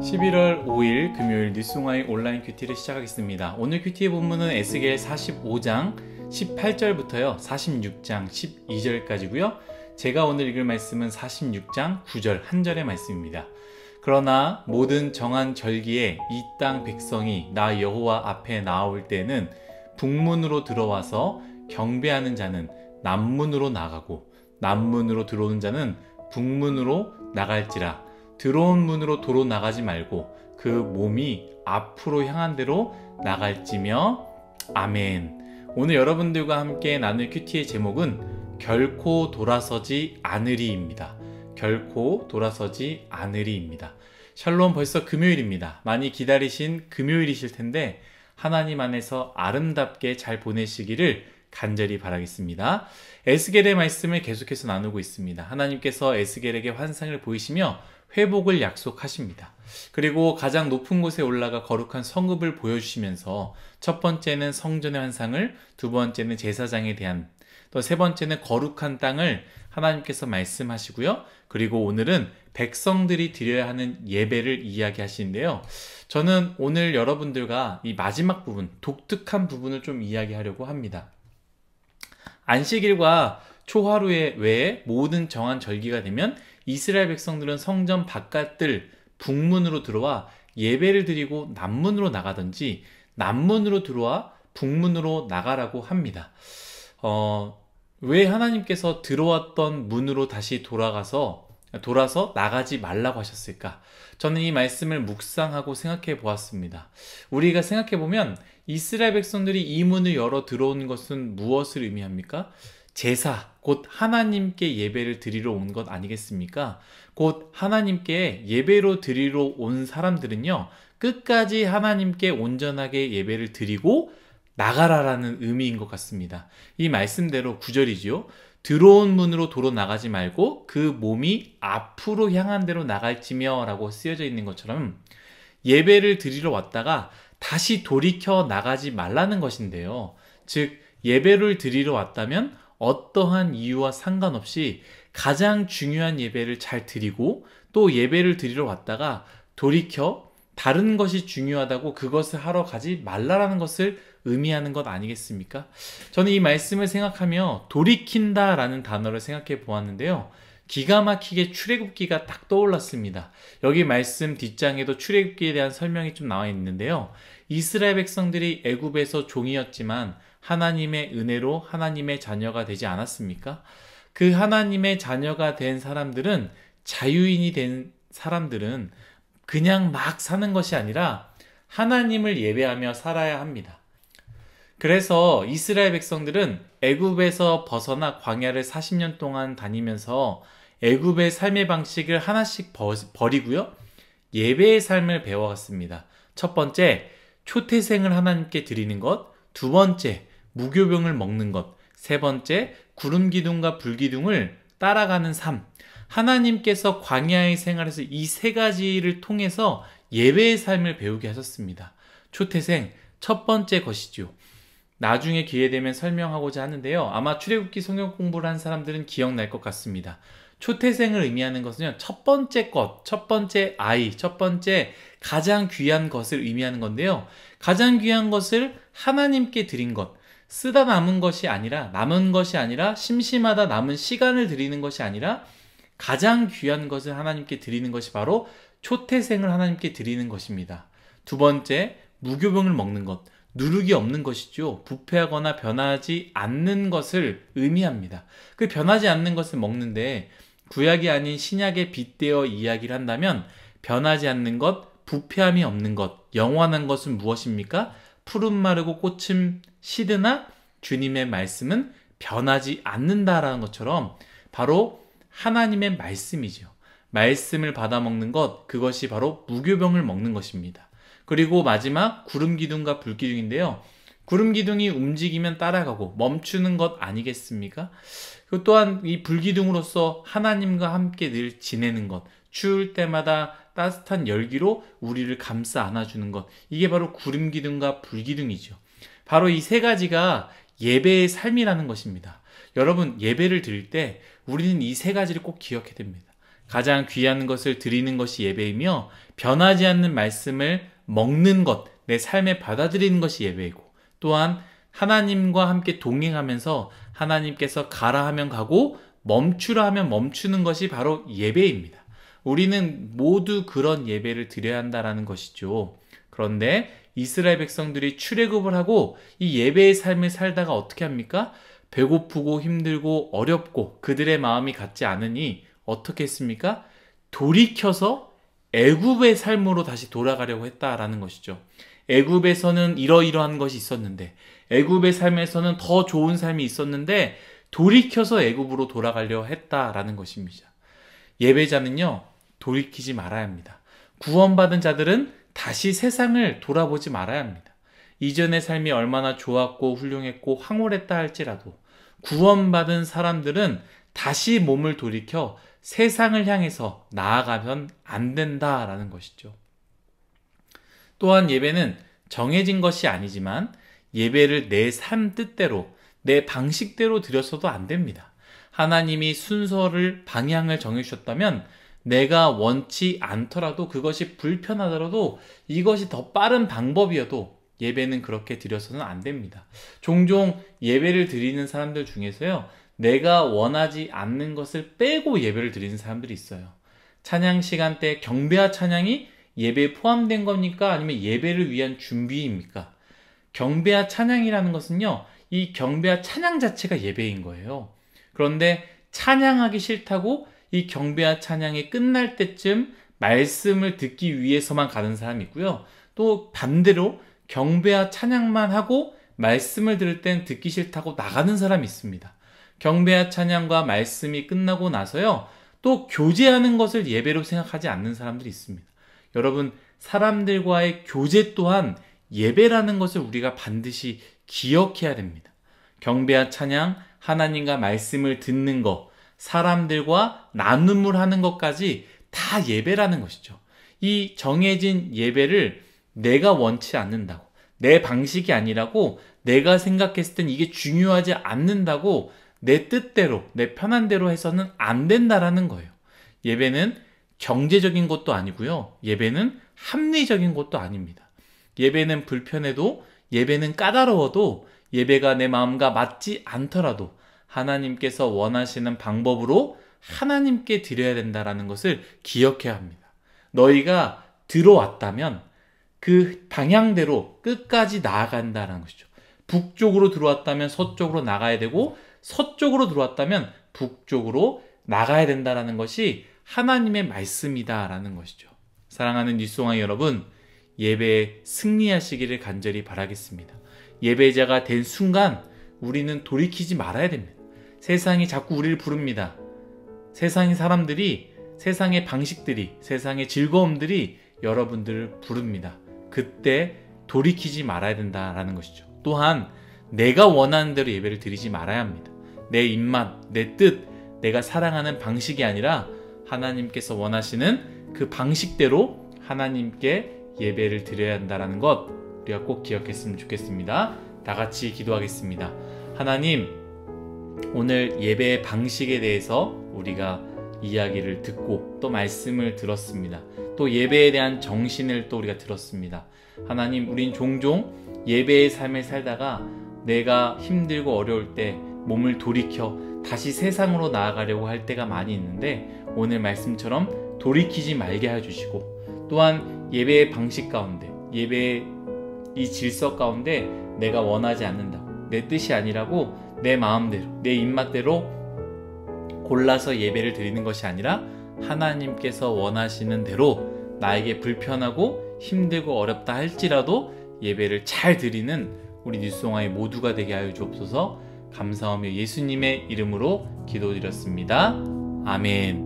11월 5일 금요일 뉴스공화의 온라인 큐티를 시작하겠습니다. 오늘 큐티의 본문은 에스겔 45장 18절부터요 46장 12절까지고요. 제가 오늘 읽을 말씀은 46장 9절 1절의 말씀입니다. 그러나 모든 정한 절기에 이 땅 백성이 나 여호와 앞에 나올 때는 북문으로 들어와서 경배하는 자는 남문으로 나가고 남문으로 들어오는 자는 북문으로 나갈지라. 들어온 문으로 도로 나가지 말고 그 몸이 앞으로 향한 대로 나갈지며. 아멘. 오늘 여러분들과 함께 나눌 큐티의 제목은 결코 돌아서지 않으리입니다. 결코 돌아서지 않으리입니다. 샬롬, 벌써 금요일입니다. 많이 기다리신 금요일이실 텐데 하나님 안에서 아름답게 잘 보내시기를 간절히 바라겠습니다. 에스겔의 말씀을 계속해서 나누고 있습니다. 하나님께서 에스겔에게 환상을 보이시며 회복을 약속하십니다. 그리고 가장 높은 곳에 올라가 거룩한 성읍을 보여주시면서 첫 번째는 성전의 환상을, 두 번째는 제사장에 대한, 또 세 번째는 거룩한 땅을 하나님께서 말씀하시고요. 그리고 오늘은 백성들이 드려야 하는 예배를 이야기하시는데요. 저는 오늘 여러분들과 이 마지막 부분, 독특한 부분을 좀 이야기하려고 합니다. 안식일과 초하루 외에 모든 정한 절기가 되면 이스라엘 백성들은 성전 바깥들 북문으로 들어와 예배를 드리고 남문으로 나가든지 남문으로 들어와 북문으로 나가라고 합니다. 왜 하나님께서 들어왔던 문으로 다시 돌아서 나가지 말라고 하셨을까? 저는 이 말씀을 묵상하고 생각해 보았습니다. 우리가 생각해 보면 이스라엘 백성들이 이 문을 열어 들어온 것은 무엇을 의미합니까? 제사, 곧 하나님께 예배를 드리러 온 것 아니겠습니까? 곧 하나님께 예배로 드리러 온 사람들은요, 끝까지 하나님께 온전하게 예배를 드리고 나가라라는 의미인 것 같습니다. 이 말씀대로 9절이지요. 들어온 문으로 도로 나가지 말고 그 몸이 앞으로 향한 대로 나갈지며 라고 쓰여져 있는 것처럼 예배를 드리러 왔다가 다시 돌이켜 나가지 말라는 것인데요. 즉 예배를 드리러 왔다면 어떠한 이유와 상관없이 가장 중요한 예배를 잘 드리고 또 예배를 드리러 왔다가 돌이켜 다른 것이 중요하다고 그것을 하러 가지 말라라는 것을 의미하는 것 아니겠습니까? 저는 이 말씀을 생각하며 돌이킨다 라는 단어를 생각해 보았는데요. 기가 막히게 출애굽기가 딱 떠올랐습니다. 여기 말씀 뒷장에도 출애굽기에 대한 설명이 좀 나와 있는데요. 이스라엘 백성들이 애굽에서 종이었지만 하나님의 은혜로 하나님의 자녀가 되지 않았습니까? 그 하나님의 자녀가 된 사람들은, 자유인이 된 사람들은 그냥 막 사는 것이 아니라 하나님을 예배하며 살아야 합니다. 그래서 이스라엘 백성들은 애굽에서 벗어나 광야를 40년 동안 다니면서 애굽의 삶의 방식을 하나씩 버리고요. 예배의 삶을 배워갔습니다. 첫 번째, 초태생을 하나님께 드리는 것. 두 번째, 무교병을 먹는 것. 세 번째, 구름기둥과 불기둥을 따라가는 삶. 하나님께서 광야의 생활에서 이 세 가지를 통해서 예배의 삶을 배우게 하셨습니다. 초태생, 첫 번째 것이죠. 나중에 기회되면 설명하고자 하는데요. 아마 출애굽기 성경 공부를 한 사람들은 기억날 것 같습니다. 초태생을 의미하는 것은요, 첫 번째 것, 첫 번째 아이, 첫 번째 가장 귀한 것을 의미하는 건데요. 가장 귀한 것을 하나님께 드린 것, 쓰다 남은 것이 아니라, 심심하다 남은 시간을 드리는 것이 아니라 가장 귀한 것을 하나님께 드리는 것이 바로 초태생을 하나님께 드리는 것입니다. 두 번째, 무교병을 먹는 것. 누룩이 없는 것이죠. 부패하거나 변하지 않는 것을 의미합니다. 그 변하지 않는 것을 먹는데 구약이 아닌 신약에 빗대어 이야기를 한다면 변하지 않는 것, 부패함이 없는 것, 영원한 것은 무엇입니까? 푸른 마르고 꽃은 시드나 주님의 말씀은 변하지 않는다라는 것처럼 바로 하나님의 말씀이죠. 말씀을 받아 먹는 것, 그것이 바로 무교병을 먹는 것입니다. 그리고 마지막 구름기둥과 불기둥인데요. 구름기둥이 움직이면 따라가고 멈추는 것 아니겠습니까? 그 또한 이 불기둥으로서 하나님과 함께 늘 지내는 것, 추울 때마다 따뜻한 열기로 우리를 감싸 안아주는 것, 이게 바로 구름기둥과 불기둥이죠. 바로 이 세 가지가 예배의 삶이라는 것입니다. 여러분, 예배를 드릴 때 우리는 이 세 가지를 꼭 기억해야 됩니다. 가장 귀한 것을 드리는 것이 예배이며 변하지 않는 말씀을 먹는 것, 내 삶에 받아들이는 것이 예배이고 또한 하나님과 함께 동행하면서 하나님께서 가라 하면 가고 멈추라 하면 멈추는 것이 바로 예배입니다. 우리는 모두 그런 예배를 드려야 한다는 것이죠. 그런데 이스라엘 백성들이 출애굽을 하고 이 예배의 삶을 살다가 어떻게 합니까? 배고프고 힘들고 어렵고 그들의 마음이 같지 않으니 어떻게 했습니까? 돌이켜서 애굽의 삶으로 다시 돌아가려고 했다라는 것이죠. 애굽에서는 이러이러한 것이 있었는데 애굽의 삶에서는 더 좋은 삶이 있었는데 돌이켜서 애굽으로 돌아가려 했다라는 것입니다. 예배자는요, 돌이키지 말아야 합니다. 구원받은 자들은 다시 세상을 돌아보지 말아야 합니다. 이전의 삶이 얼마나 좋았고 훌륭했고 황홀했다 할지라도 구원받은 사람들은 다시 몸을 돌이켜 세상을 향해서 나아가면 안 된다라는 것이죠. 또한 예배는 정해진 것이 아니지만 예배를 내 삶 뜻대로 내 방식대로 드렸어도 안 됩니다. 하나님이 순서를 방향을 정해주셨다면 내가 원치 않더라도 그것이 불편하더라도 이것이 더 빠른 방법이어도 예배는 그렇게 드려서는 안 됩니다. 종종 예배를 드리는 사람들 중에서요, 내가 원하지 않는 것을 빼고 예배를 드리는 사람들이 있어요. 찬양 시간 때 경배와 찬양이 예배에 포함된 겁니까? 아니면 예배를 위한 준비입니까? 경배와 찬양이라는 것은요, 이 경배와 찬양 자체가 예배인 거예요. 그런데 찬양하기 싫다고 이 경배와 찬양이 끝날 때쯤 말씀을 듣기 위해서만 가는 사람이 있고요. 또 반대로 경배와 찬양만 하고 말씀을 들을 땐 듣기 싫다고 나가는 사람이 있습니다. 경배와 찬양과 말씀이 끝나고 나서요, 또 교제하는 것을 예배로 생각하지 않는 사람들이 있습니다. 여러분, 사람들과의 교제 또한 예배라는 것을 우리가 반드시 기억해야 됩니다. 경배와 찬양, 하나님과 말씀을 듣는 것, 사람들과 나눔을 하는 것까지 다 예배라는 것이죠. 이 정해진 예배를 내가 원치 않는다고, 내 방식이 아니라고, 내가 생각했을 땐 이게 중요하지 않는다고 내 뜻대로, 내 편한 대로 해서는 안 된다라는 거예요. 예배는 경제적인 것도 아니고요. 예배는 합리적인 것도 아닙니다. 예배는 불편해도, 예배는 까다로워도, 예배가 내 마음과 맞지 않더라도 하나님께서 원하시는 방법으로 하나님께 드려야 된다는 것을 기억해야 합니다. 너희가 들어왔다면 그 방향대로 끝까지 나아간다는 것이죠. 북쪽으로 들어왔다면 서쪽으로 나가야 되고 서쪽으로 들어왔다면 북쪽으로 나가야 된다는 것이 하나님의 말씀이다라는 것이죠. 사랑하는 뉴스송아이 여러분, 예배에 승리하시기를 간절히 바라겠습니다. 예배자가 된 순간 우리는 돌이키지 말아야 됩니다. 세상이 자꾸 우리를 부릅니다. 세상의 사람들이, 세상의 방식들이, 세상의 즐거움들이 여러분들을 부릅니다. 그때 돌이키지 말아야 된다라는 것이죠. 또한 내가 원하는 대로 예배를 드리지 말아야 합니다. 내 입맛, 내 뜻, 내가 사랑하는 방식이 아니라 하나님께서 원하시는 그 방식대로 하나님께 예배를 드려야 한다는 것 우리가 꼭 기억했으면 좋겠습니다. 다 같이 기도하겠습니다. 하나님, 오늘 예배의 방식에 대해서 우리가 이야기를 듣고 또 말씀을 들었습니다. 또 예배에 대한 정신을 또 우리가 들었습니다. 하나님, 우린 종종 예배의 삶을 살다가 내가 힘들고 어려울 때 몸을 돌이켜 다시 세상으로 나아가려고 할 때가 많이 있는데 오늘 말씀처럼 돌이키지 말게 해주시고 또한 예배의 방식 가운데, 예배의 이 질서 가운데 내가 원하지 않는다고, 내 뜻이 아니라고 내 마음대로, 내 입맛대로 골라서 예배를 드리는 것이 아니라 하나님께서 원하시는 대로 나에게 불편하고 힘들고 어렵다 할지라도 예배를 잘 드리는 우리 뉴스송아이 모두가 되게 하여 주옵소서. 감사하며 예수님의 이름으로 기도드렸습니다. 아멘.